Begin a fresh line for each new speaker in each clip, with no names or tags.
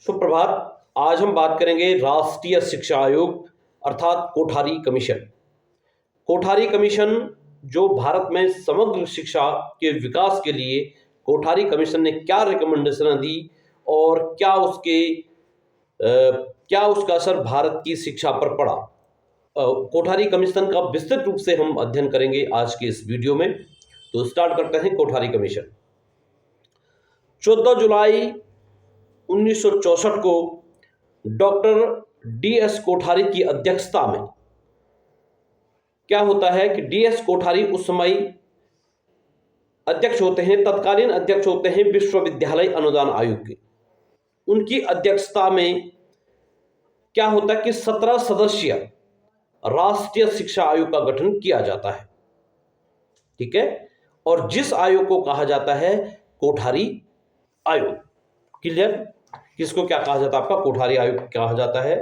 सुप्रभात। आज हम बात करेंगे राष्ट्रीय शिक्षा आयोग अर्थात कोठारी कमीशन। कोठारी कमीशन जो भारत में समग्र शिक्षा के विकास के लिए कोठारी कमीशन ने क्या रिकमेंडेशन दी और क्या उसका असर भारत की शिक्षा पर पड़ा, कोठारी कमीशन का विस्तृत रूप से हम अध्ययन करेंगे आज के इस वीडियो में। तो स्टार्ट करते हैं। कोठारी कमीशन 14 जुलाई 1964 को डॉक्टर डी.एस. कोठारी की अध्यक्षता में क्या होता है कि डी.एस. कोठारी उस समय अध्यक्ष होते हैं, तत्कालीन अध्यक्ष होते हैं विश्वविद्यालय अनुदान आयोग के। उनकी अध्यक्षता में क्या होता है कि 17 सदस्यीय राष्ट्रीय शिक्षा आयोग का गठन किया जाता है। ठीक है। और जिस आयोग को कहा जाता है कोठारी आयोग। क्लियर? किसको क्या कहा जाता है? आपका कोठारी आयोग कहा जाता है।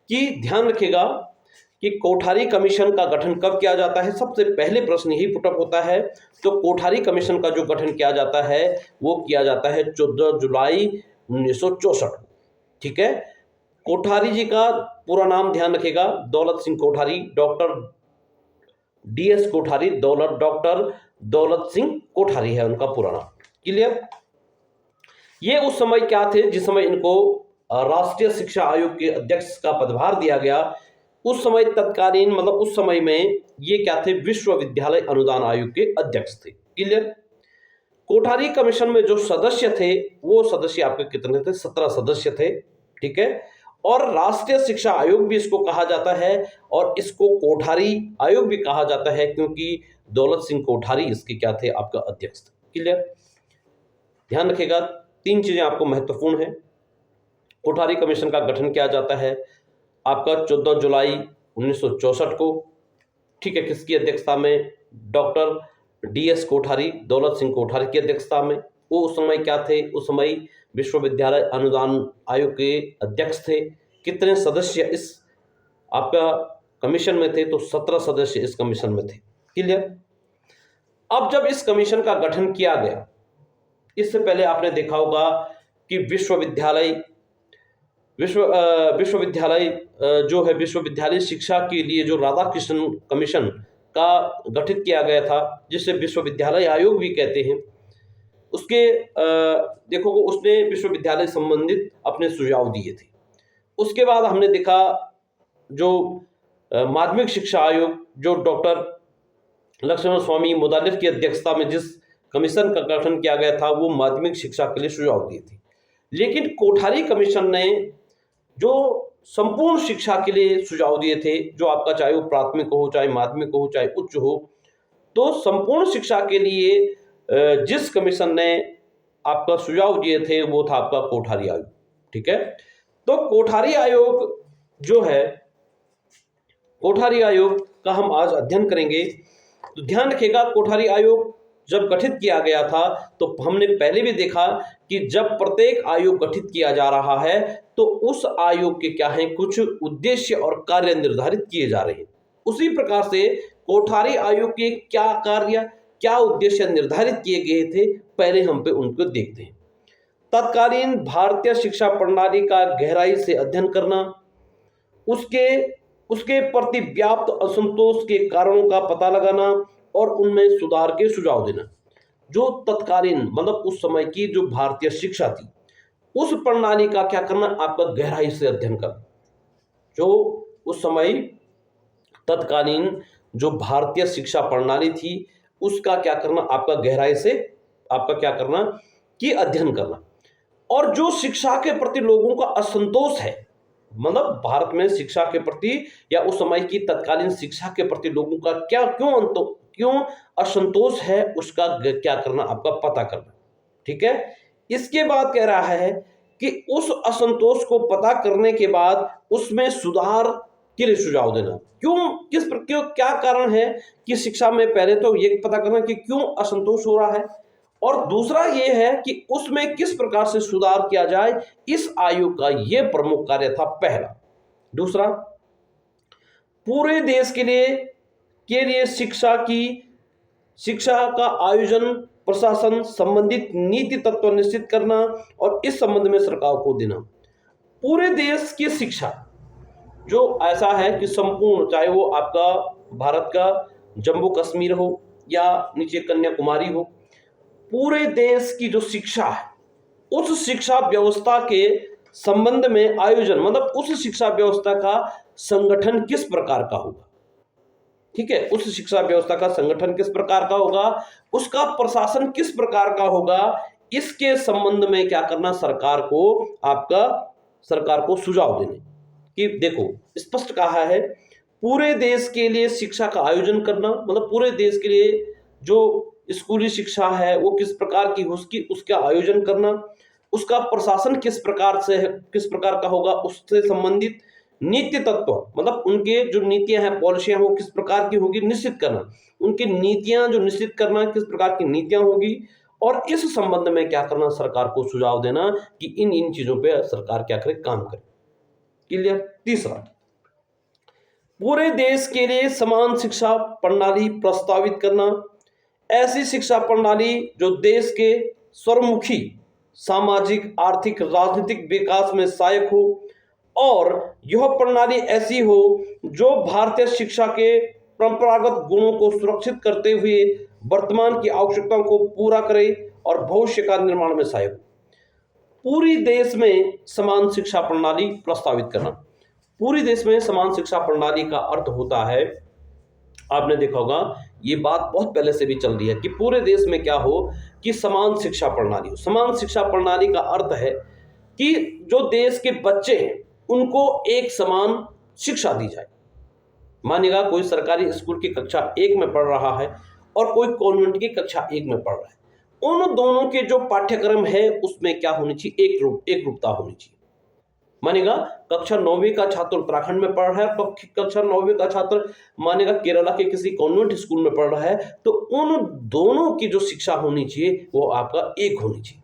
कि ध्यान रखिएगा कि कोठारी कमीशन का गठन कब किया जाता है। सबसे पहले प्रश्न यही पुटअप होता है। तो कोठारी कमीशन का जो गठन किया जाता है वो किया जाता है 14 जुलाई 1964। ठीक है। कोठारी जी का पूरा नाम ध्यान रखिएगा, Daulat Singh Kothari, doctor DS. Kothari, doctor Daulat Singh Kothari है उनका पूरा नाम। क्लियर? ये उस समय क्या थे जिस समय इनको राष्ट्रीय शिक्षा आयोग के अध्यक्ष का पदभार दिया गया। उस समय तत्कालीन उस समय में ये क्या थे, विश्वविद्यालय अनुदान आयोग के अध्यक्ष थे। क्लियर? कोठारी कमीशन में जो सदस्य थे वो सदस्य आपके कितने थे? 17 सदस्य थे। ठीक है। और राष्ट्रीय शिक्षा आयोग भी इसको कहा जाता है और इसको कोठारी आयोग भी कहा जाता है क्योंकि दौलत सिंह कोठारी इसके क्या थे? आपका अध्यक्ष थे। क्लियर? ध्यान रखिएगा, 3 चीजें आपको महत्वपूर्ण है। कोठारी कमीशन का गठन किया जाता है आपका 14 जुलाई 1964 को। ठीक है। किसकी अध्यक्षता में? Doctor DS. कोठारी, दौलत सिंह कोठारी की अध्यक्षता में। वो उस समय क्या थे? उस समय विश्वविद्यालय अनुदान आयोग के अध्यक्ष थे। कितने सदस्य इस आपका कमीशन में थे? तो 17 सदस्य इस कमीशन में थे। क्लियर? अब जब इस कमीशन का गठन किया गया, इससे पहले आपने देखा होगा कि विश्वविद्यालय जो है विश्वविद्यालय शिक्षा के लिए जो राधाकृष्णन कमीशन का गठित किया गया था, जिसे विश्वविद्यालय आयोग भी कहते हैं, उसके देखो उसने विश्वविद्यालय संबंधित अपने सुझाव दिए थे। उसके बाद हमने देखा जो माध्यमिक शिक्षा आयोग जो डॉक्टर लक्ष्मण स्वामी मुदालिफ की अध्यक्षता में जिस कमीशन का गठन किया गया था वो माध्यमिक शिक्षा के लिए सुझाव दिए थे। लेकिन कोठारी कमीशन ने जो संपूर्ण शिक्षा के लिए सुझाव दिए थे, जो आपका चाहे वो प्राथमिक हो, चाहे माध्यमिक हो, चाहे उच्च हो, तो संपूर्ण शिक्षा के लिए जिस कमीशन ने आपका सुझाव दिए थे वो था आपका कोठारी आयोग। ठीक है। तो कोठारी आयोग जो है, कोठारी आयोग का हम आज अध्ययन करेंगे। तो ध्यान रखिएगा, कोठारी आयोग जब गठित किया गया था तो हमने पहले भी देखा कि जब प्रत्येक आयोग गठित किया जा रहा है तो उस आयोग के क्या हैं, कुछ उद्देश्य और कार्य निर्धारित किए जा रहे हैं। उसी प्रकार से कोठारी आयोग के क्या कार्य, क्या उद्देश्य निर्धारित किए गए थे, पहले हम पे उनको देखते हैं। तत्कालीन भारतीय शिक्षा प्रणाली का गहराई से अध्ययन करना, उसके प्रति व्याप्त असंतोष के कारणों का पता लगाना और उनमें सुधार के सुझाव देना। जो तत्कालीन उस समय की जो भारतीय शिक्षा थी उस प्रणाली का क्या करना, आपका गहराई से अध्ययन करना। जो उस समय तत्कालीन जो भारतीय शिक्षा प्रणाली थी उसका क्या करना, आपका गहराई से आपका क्या करना कि अध्ययन करना। और जो शिक्षा के प्रति लोगों का असंतोष है, भारत में शिक्षा के प्रति या उस समय की तत्कालीन शिक्षा के प्रति लोगों का क्यों असंतोष है, उसका क्या करना, आपका पता करना। ठीक है। इसके बाद कह रहा है कि उस असंतोष को पता करने के बाद उसमें सुधार के लिए सुझाव देना। क्यों क्या कारण है कि शिक्षा में, पहले तो ये पता करना कि क्यों असंतोष हो रहा है, और दूसरा ये है कि उसमें किस प्रकार से सुधार किया जाए। इस आयोग का ये प्रमुख कार्य था, पहला। दूसरा, पूरे देश के लिए शिक्षा का आयोजन, प्रशासन संबंधित नीति तत्व निश्चित करना और इस संबंध में सरकार को देना। पूरे देश की शिक्षा जो ऐसा है कि संपूर्ण, चाहे वो आपका भारत का जम्मू कश्मीर हो या नीचे कन्याकुमारी हो, पूरे देश की जो शिक्षा है उस शिक्षा व्यवस्था के संबंध में आयोजन, मतलब उस शिक्षा व्यवस्था का संगठन किस प्रकार का होगा, ठीक है, उस शिक्षा व्यवस्था का संगठन किस प्रकार का होगा, उसका प्रशासन किस प्रकार का होगा, इसके संबंध में क्या करना, सरकार को सुझाव देने कि देखो स्पष्ट कहा है पूरे देश के लिए शिक्षा का आयोजन करना, मतलब पूरे देश के लिए जो स्कूली शिक्षा है वो किस प्रकार की उसका आयोजन करना, उसका प्रशासन किस प्रकार का होगा, उससे संबंधित नीति तत्व, मतलब उनके जो नीतियां हैं, पॉलिसियां वो किस प्रकार की होगी निश्चित करना, उनकी नीतियां जो निश्चित करना किस प्रकार की नीतियां होगी, और इस संबंध में क्या करना, सरकार को सुझाव देना कि इन इन चीजों पे सरकार क्या करे, काम करे। क्लियर। तीसरा, पूरे देश के लिए समान शिक्षा प्रणाली प्रस्तावित करना, ऐसी शिक्षा प्रणाली जो देश के सर्वमुखी सामाजिक, आर्थिक, राजनीतिक विकास में सहायक हो, और यह प्रणाली ऐसी हो जो भारतीय शिक्षा के परंपरागत गुणों को सुरक्षित करते हुए वर्तमान की आवश्यकताओं को पूरा करे और भविष्य का निर्माण में सहायक हो। पूरी देश में समान शिक्षा प्रणाली प्रस्तावित करना। पूरी देश में समान शिक्षा प्रणाली का अर्थ होता है, आपने देखा होगा ये बात बहुत पहले से भी चल रही है कि पूरे देश में क्या हो कि समान शिक्षा प्रणाली हो। समान शिक्षा प्रणाली का अर्थ है कि जो देश के बच्चे हैं उनको एक समान शिक्षा दी जाए। मानिएगा कोई सरकारी स्कूल की कक्षा 1 में पढ़ रहा है और कोई कॉन्वेंट की कक्षा 1 में पढ़ रहा है, उन दोनों के जो पाठ्यक्रम है उसमें क्या होनी चाहिए, एक रूपता होनी चाहिए। मानेगा कक्षा 9वीं का छात्र उत्तराखंड में पढ़ रहा है, कक्षा 9वीं का छात्र मानेगा केरला के किसी कॉन्वेंट स्कूल में पढ़ रहा है, तो उन दोनों की जो शिक्षा होनी चाहिए वो आपका एक होनी चाहिए,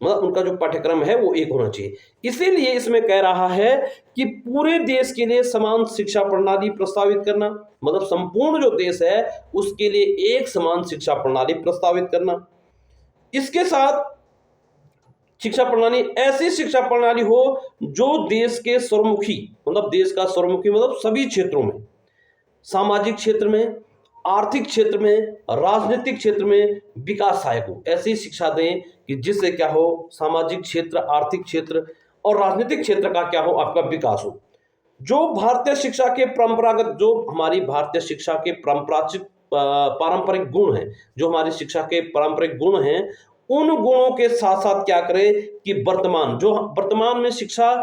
मतलब उनका जो पाठ्यक्रम है वो एक होना चाहिए। इसीलिए इसमें कह रहा है कि पूरे देश के लिए समान शिक्षा प्रणाली प्रस्तावित करना, मतलब संपूर्ण जो देश है उसके लिए एक समान शिक्षा प्रणाली प्रस्तावित करना। इसके साथ शिक्षा प्रणाली ऐसी शिक्षा प्रणाली हो जो देश के सर्वमुखी, मतलब देश का सर्वमुखी मतलब सभी क्षेत्रों में, सामाजिक क्षेत्र में, आर्थिक क्षेत्र में, राजनीतिक क्षेत्र में विकास सहायक हो। ऐसी शिक्षा दें कि जिससे क्या हो, सामाजिक क्षेत्र, आर्थिक क्षेत्र और राजनीतिक क्षेत्र का क्या हो, आपका विकास हो। जो भारतीय शिक्षा के परंपरागत, जो हमारी भारतीय शिक्षा के पारंपरिक गुण हैं, जो हमारी शिक्षा के पारंपरिक गुण हैं, उन गुणों के साथ साथ क्या करें कि वर्तमान में शिक्षा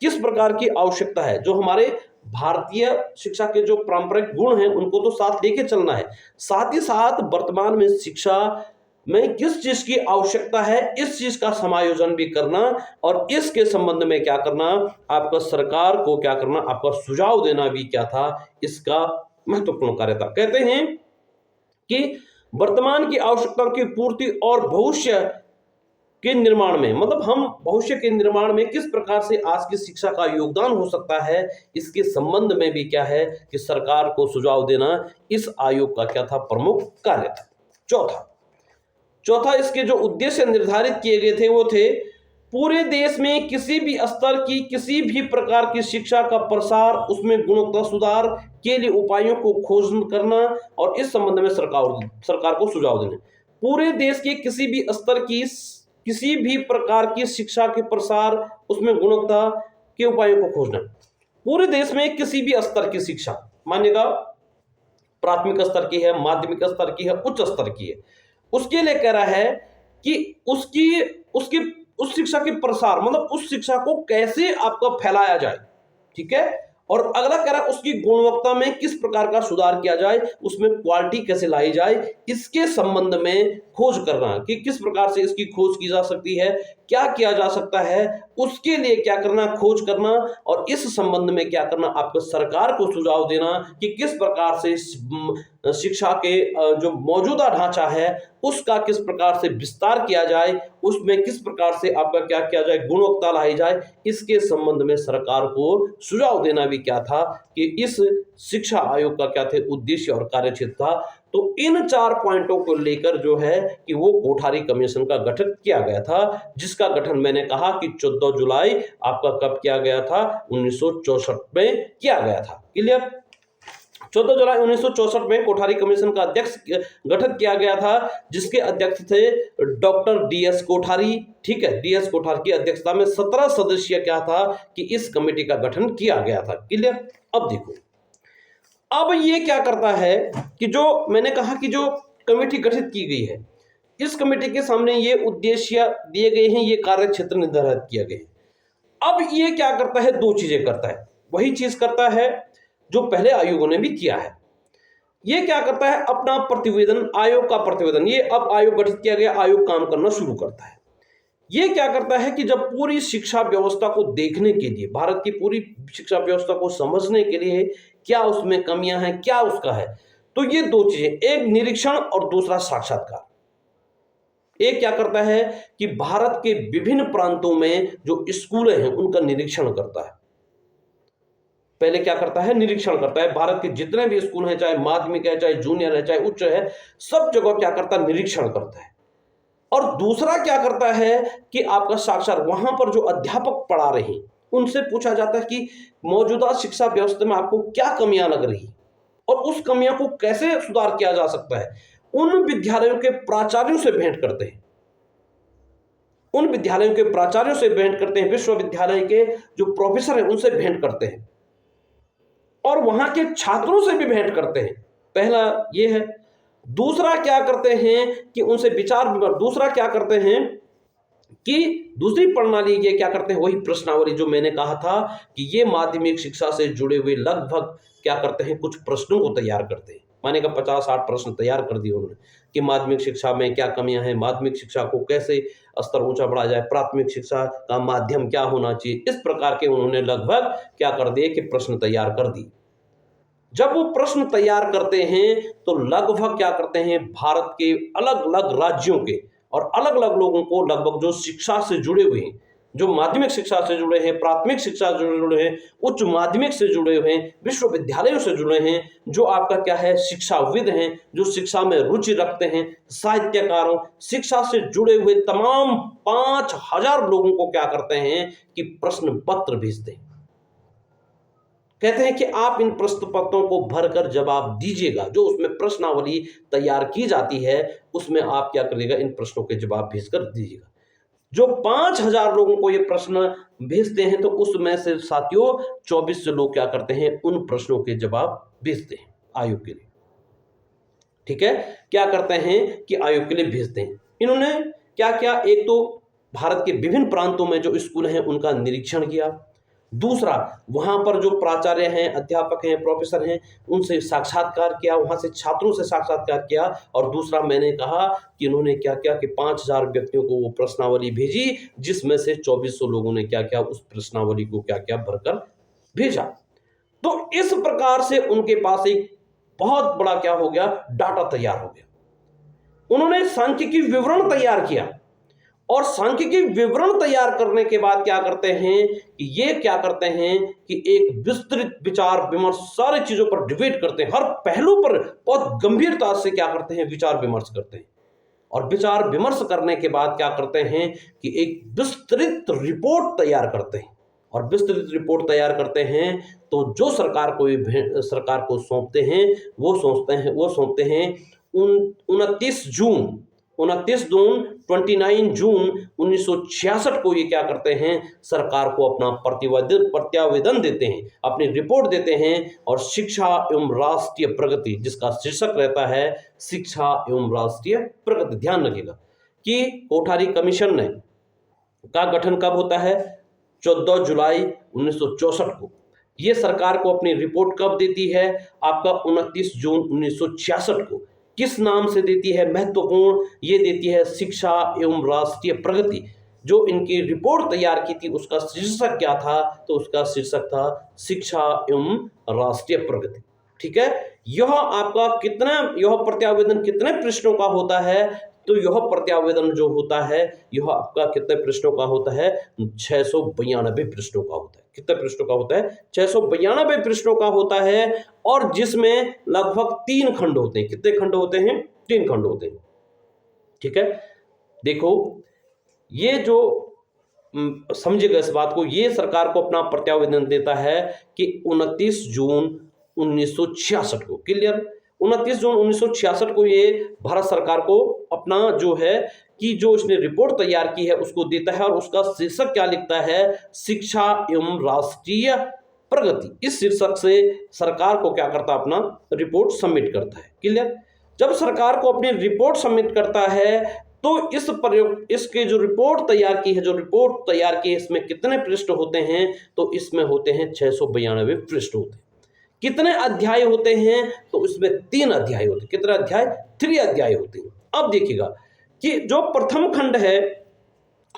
किस प्रकार की आवश्यकता है, जो हमारे भारतीय शिक्षा के जो पारंपरिक गुण हैं उनको तो साथ लेके चलना है, साथ ही साथ वर्तमान में शिक्षा में किस चीज की आवश्यकता है इस चीज का समायोजन भी करना, और इसके संबंध में क्या करना, आपका सरकार को क्या करना, आपका सुझाव देना भी क्या था, इसका महत्वपूर्ण कार्य था। कहते हैं कि वर्तमान की आवश्यकताओं की पूर्ति और भविष्य के निर्माण में, मतलब हम भविष्य के निर्माण में किस प्रकार से आज की शिक्षा का योगदान हो सकता है, इसके संबंध में भी क्या है कि सरकार को सुझाव देना इस आयोग का क्या था, प्रमुख कार्य था। चौथा इसके जो उद्देश्य निर्धारित किए गए थे वो थे पूरे देश में किसी भी स्तर की किसी भी प्रकार की शिक्षा का प्रसार, उसमें गुणवत्ता सुधार के लिए उपायों को खोज करना, और इस संबंध में सरकार को सुझाव देने। पूरे देश के किसी भी स्तर की किसी भी प्रकार की शिक्षा के प्रसार, उसमें गुणवत्ता के उपायों को खोजना। पूरे देश में किसी भी स्तर की शिक्षा, मानिएगा प्राथमिक स्तर की है, माध्यमिक स्तर की है, उच्च स्तर की है, उसके लिए कह रहा है कि उस शिक्षा के प्रसार, मतलब उस शिक्षा को कैसे आपका फैलाया जाए, ठीक है, और अगला कह रहा है उसकी गुणवत्ता में किस प्रकार का सुधार किया जाए, उसमें क्वालिटी कैसे लाई जाए, इसके संबंध में खोज करना कि किस प्रकार से इसकी खोज की जा सकती है, क्या किया जा सकता है, उसके लिए क्या करना, खोज करना, और इस संबंध में क्या करना, आपको सरकार को सुझाव देना कि किस प्रकार से शिक्षा के जो मौजूदा ढांचा है उसका किस प्रकार से विस्तार किया जाए, उसमें किस प्रकार से आपका क्या किया जाए, गुणवत्ता लाई जाए, इसके संबंध में सरकार को सुझाव देना भी क्या था कि इस शिक्षा आयोग का क्या थे, उद्देश्य और कार्यक्षेत्र था। तो इन 4 पॉइंटों को लेकर जो है कि वो कोठारी कमीशन का गठन किया गया था, जिसका गठन मैंने कहा कि 14 जुलाई आपका कब किया गया था, 1964 में किया गया था। क्लियर? 14 जुलाई 1964 में कोठारी कमीशन का अध्यक्ष गठन किया गया था, जिसके अध्यक्ष थे डॉक्टर DS कोठारी। ठीक है, DS कोठारी की अध्यक्षता में 17 सदस्यीय क्या था कि इस कमेटी का गठन किया गया था। क्लियर? अब देखो, अब ये क्या करता है कि जो मैंने कहा कि जो कमेटी गठित की गई है, इस कमेटी के सामने ये उद्देश्य दिए गए हैं, ये कार्य क्षेत्र निर्धारित किया गया है। अब ये क्या करता है, 2 चीजें करता है। वही चीज करता है जो पहले आयोगों ने भी किया है। ये क्या करता है, अपना प्रतिवेदन, आयोग का प्रतिवेदन, ये अब आयोग गठित किया गया, आयोग काम करना शुरू करता है। ये क्या करता है कि जब पूरी शिक्षा व्यवस्था को देखने के लिए, भारत की पूरी शिक्षा व्यवस्था को समझने के लिए क्या उसमें कमियां हैं, क्या उसका है, तो ये 2 चीजें, एक निरीक्षण और दूसरा साक्षात्कार। एक क्या करता है कि भारत के विभिन्न प्रांतों में जो स्कूल हैं उनका निरीक्षण करता है। पहले क्या करता है, निरीक्षण करता है। भारत के जितने भी स्कूल हैं, चाहे माध्यमिक है, चाहे जूनियर है, चाहे उच्च है, सब जगह क्या करता है, निरीक्षण करता है। और दूसरा क्या करता है कि आपका साक्षात्कार, वहां पर जो अध्यापक पढ़ा रहे हैं उनसे पूछा जाता है कि मौजूदा शिक्षा व्यवस्था में आपको क्या कमियां लग रही और उस कमियों को कैसे सुधार किया जा सकता है। उन विद्यालयों के प्राचार्यों से भेंट करते हैं, उन विद्यालयों के प्राचार्यों से भेंट करते हैं, विश्वविद्यालय के जो प्रोफेसर हैं उनसे भेंट करते हैं, और वहां के छात्रों से भी भेंट करते हैं। पहला ये है। दूसरा क्या करते हैं कि उनसे विचार विमर्श, दूसरा क्या करते हैं कि दूसरी प्रणाली ये क्या करते हैं, वही प्रश्नावली जो मैंने कहा था कि ये माध्यमिक शिक्षा से जुड़े हुए लगभग क्या करते हैं, कुछ प्रश्नों को तैयार करते हैं। माने का 50-60 प्रश्न तैयार कर दिए उन्होंने कि माध्यमिक शिक्षा में क्या कमियां हैं, माध्यमिक शिक्षा को कैसे स्तर ऊंचा बढ़ाया जाए, प्राथमिक शिक्षा का माध्यम क्या होना चाहिए, इस प्रकार के उन्होंने लगभग क्या कर दिए कि प्रश्न तैयार कर दिए। जब वो प्रश्न तैयार करते हैं तो लगभग क्या करते हैं, भारत के अलग अलग राज्यों के और अलग अलग लोगों को, लगभग जो शिक्षा से जुड़े हुए हैं, जो माध्यमिक शिक्षा से जुड़े हैं, प्राथमिक शिक्षा से जुड़े हैं, उच्च माध्यमिक से जुड़े हुए हैं, विश्वविद्यालयों से जुड़े हैं, जो आपका क्या है, शिक्षाविद हैं, जो शिक्षा में रुचि रखते हैं, साहित्यकारों, शिक्षा से जुड़े हुए तमाम 5000 लोगों को क्या करते हैं कि प्रश्न पत्र भेजते हैं। कहते हैं कि आप इन प्रश्न पत्रों को भरकर जवाब दीजिएगा। जो उसमें प्रश्नावली तैयार की जाती है उसमें आप क्या करिएगा, इन प्रश्नों के जवाब भेजकर दीजिएगा। जो 5000 लोगों को ये प्रश्न भेजते हैं तो उसमें से साथियों 24 लोग क्या करते हैं, उन प्रश्नों के जवाब भेजते हैं आयोग के लिए। ठीक है, क्या करते हैं कि आयोग के लिए भेजते हैं। इन्होंने क्या किया, एक तो भारत के विभिन्न प्रांतों में जो स्कूल हैं उनका निरीक्षण किया, दूसरा वहां पर जो प्राचार्य हैं, अध्यापक हैं, प्रोफेसर हैं, उनसे साक्षात्कार किया, वहां से छात्रों से साक्षात्कार किया, और दूसरा मैंने कहा कि इन्होंने क्या किया कि 5000 व्यक्तियों को वो प्रश्नावली भेजी, जिसमें से 2400 लोगों ने क्या किया, उस प्रश्नावली को क्या किया, भरकर भेजा। तो इस प्रकार से उनके पास एक बहुत बड़ा क्या हो गया, डाटा तैयार हो गया। उन्होंने सांख्यिकी विवरण तैयार किया, और सांख्यिकी विवरण तैयार करने के बाद क्या करते हैं कि ये क्या करते हैं कि एक विस्तृत विचार विमर्श, सारी चीजों पर डिबेट करते हैं, हर पहलू पर बहुत गंभीरता से क्या करते हैं, विचार विमर्श करते हैं। और विचार विमर्श करने के बाद क्या करते हैं कि एक विस्तृत रिपोर्ट तैयार करते हैं, और विस्तृत रिपोर्ट तैयार करते हैं तो जो सरकार को सौंपते हैं, वो सौंपते हैं 29 जून 1966 को ये क्या करते हैं, सरकार को अपना प्रत्यावेदन देते हैं, अपनी रिपोर्ट देते हैं। और शिक्षा एवं राष्ट्रीय प्रगति, जिसका शीर्षक रहता है शिक्षा एवं राष्ट्रीय प्रगति। ध्यान रखिएगा कि कोठारी कमीशन ने का गठन कब होता है, 14 जुलाई 1964 को। ये सरकार को अपनी रिपोर्ट कब देती है, आपका 29 जून 1966 को। किस नाम से देती है, महत्वपूर्ण, ये देती है शिक्षा एवं राष्ट्रीय प्रगति। जो इनकी रिपोर्ट तैयार की थी उसका शीर्षक क्या था, तो उसका शीर्षक था शिक्षा एवं राष्ट्रीय प्रगति। ठीक है, यह आपका यह प्रत्यावेदन कितने पृष्ठों का होता है, तो यह प्रत्यावेदन जो होता है यह आपका कितने पृष्ठों का होता है? 692 पृष्ठों का होता है। कितने पृष्ठों का होता है? 692 पृष्ठों का होता है, और जिसमें लगभग 3 खंड होते हैं। कितने खंड होते हैं? 3 खंड होते हैं। ठीक है, देखो ये जो समझिएगा इस बात को, ये सरकार को अपना प्रत्यावेदन देता है कि 29 जून 1966 को, क्लियर, 29 जून 1966 को ये भारत सरकार को अपना जो है कि जो इसने रिपोर्ट तैयार की है उसको देता है, और उसका शीर्षक क्या लिखता है? शिक्षा एवं राष्ट्रीय प्रगति। इस शीर्षक से सरकार को क्या करता है? अपना रिपोर्ट सबमिट करता है। क्लियर, जब सरकार को अपनी रिपोर्ट सबमिट करता है तो इसके जो रिपोर्ट तैयार की है, इसमें कितने पृष्ठ होते हैं? तो इसमें होते हैं 692 पृष्ठ होते हैं। कितने अध्याय होते हैं? तो इसमें 3 अध्याय होते हैं। कितने अध्याय? 3 अध्याय होते हैं। अब देखिएगा कि जो प्रथम खंड है,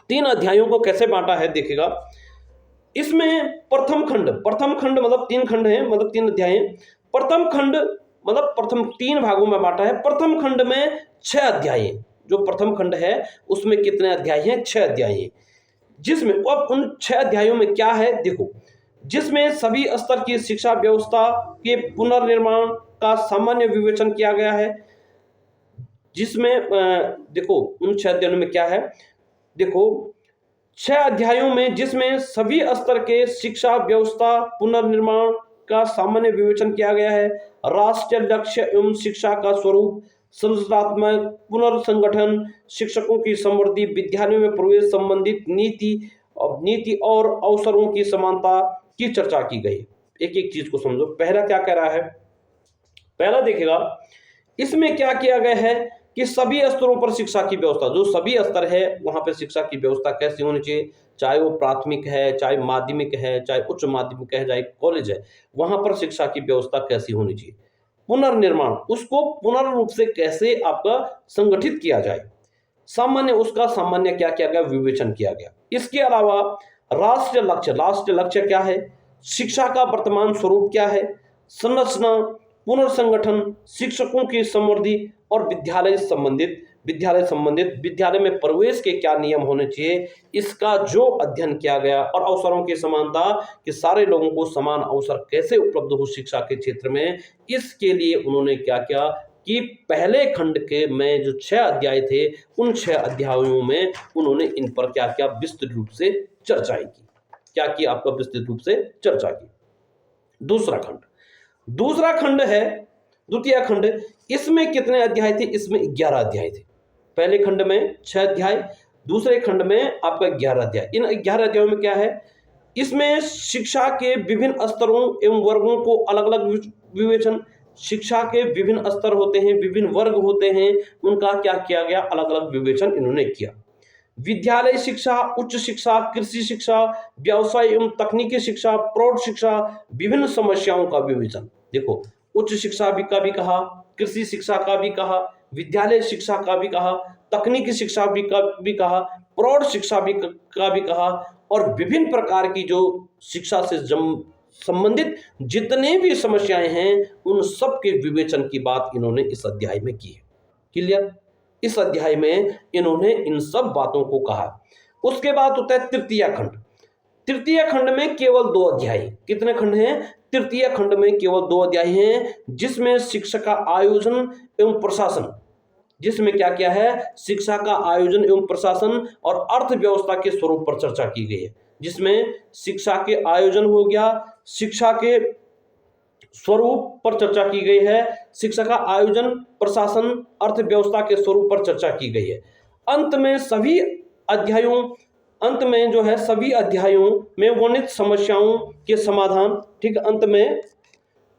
3 अध्यायों को कैसे बांटा है, देखिएगा इसमें प्रथम खंड मतलब 3 खंड हैं, मतलब 3 अध्याय हैं। प्रथम खंड मतलब प्रथम 3 भागों में बांटा है। प्रथम खंड में 6 अध्याय हैं। जो प्रथम खंड है उसमें कितने अध्याय हैं? 6 अध्याय हैं। जिसमें अब उन 6 अध्यायों में क्या है, देखो, जिसमें सभी स्तर की शिक्षा व्यवस्था के पुनर्निर्माण का सामान्य विवेचन किया गया है। जिसमें देखो उन 6 अध्यायों में क्या है, देखो 6 अध्यायों में जिसमें सभी स्तर के शिक्षा व्यवस्था पुनर्निर्माण का सामान्य विवेचन किया गया है। राष्ट्रीय लक्ष्य एवं शिक्षा का स्वरूप, संरचनात्मक पुनर्संगठन, शिक्षकों की समृद्धि, विद्यालयों में प्रवेश संबंधित नीति और अवसरों की समानता की चर्चा की गई। एक एक चीज को समझो। पहला क्या कह रहा है? पहला देखिएगा इसमें क्या किया गया है कि सभी स्तरों पर शिक्षा की व्यवस्था, जो सभी स्तर है वहां पर शिक्षा की व्यवस्था कैसी होनी चाहिए, चाहे वो प्राथमिक है, चाहे माध्यमिक है, चाहे उच्च माध्यमिक है, चाहे कॉलेज है, वहां पर शिक्षा की व्यवस्था कैसी होनी चाहिए। पुनर्निर्माण, उसको पुनर् रूप से कैसे आपका संगठित किया जाए। उसका सामान्य क्या किया गया? विवेचन किया गया। इसके अलावा राष्ट्रीय लक्ष्य क्या है, शिक्षा का वर्तमान स्वरूप क्या है, संरचना, पुनर्संगठन, शिक्षकों की समृद्धि और विद्यालय संबंधित विद्यालय में प्रवेश के क्या नियम होने चाहिए, इसका जो अध्ययन किया गया। और अवसरों की समानता, कि सारे लोगों को समान अवसर कैसे उपलब्ध हो शिक्षा के क्षेत्र में, इसके लिए उन्होंने क्या किया कि पहले खंड के में जो 6 अध्याय थे, उन 6 अध्यायों में उन्होंने इन पर क्या किया? विस्तृत रूप से चर्चाएं की। क्या की? आपका विस्तृत रूप से चर्चा की। दूसरा खंड है द्वितीय खंड। इसमें कितने अध्याय थे? इसमें 11 अध्याय थे। पहले खंड में 6 अध्याय, दूसरे खंड में आपका 11 अध्याय। इन 11 अध्यायों में क्या है? इसमें शिक्षा के विभिन्न स्तरों एवं वर्गों को अलग अलग विवेचन, शिक्षा के विभिन्न स्तर होते हैं, विभिन्न वर्ग होते हैं, उनका क्या किया गया? अलग अलग विवेचन इन्होंने किया। विद्यालय शिक्षा, उच्च शिक्षा, कृषि शिक्षा, व्यवसाय एवं तकनीकी शिक्षा, प्रौढ़ शिक्षा, विभिन्न समस्याओं का विवेचन। देखो, उच्च शिक्षा का भी कहा, कृषि शिक्षा का भी कहा, विद्यालय शिक्षा का भी कहा, तकनीकी शिक्षा भी कहा, प्रौढ़ शिक्षा का भी कहा, और विभिन्न प्रकार की जो शिक्षा से संबंधित जितने भी समस्याएं हैं उन सब के विवेचन की बात इन्होंने इस अध्याय में की है। क्लियर? इस अध्याय में इन्होंने इन सब बातों को कहा। उसके बाद होता है तृतीय खंड। तृतीय खंड में केवल 2 अध्याय। कितने खंड हैं? तृतीय खंड में केवल 2 अध्याय हैं, जिसमें शिक्षा का आयोजन एवं प्रशासन, जिसमें क्या किया है? शिक्षा का आयोजन एवं प्रशासन और अर्थव्यवस्था के स्वरूप पर चर्चा की गई है। जिसमें शिक्षा के आयोजन हो गया, शिक्षा के स्वरूप पर चर्चा की गई है, शिक्षा का आयोजन, प्रशासन, अर्थव्यवस्था के स्वरूप पर चर्चा की गई है। अंत में सभी अध्यायों में वर्णित समस्याओं के समाधान, ठीक, अंत में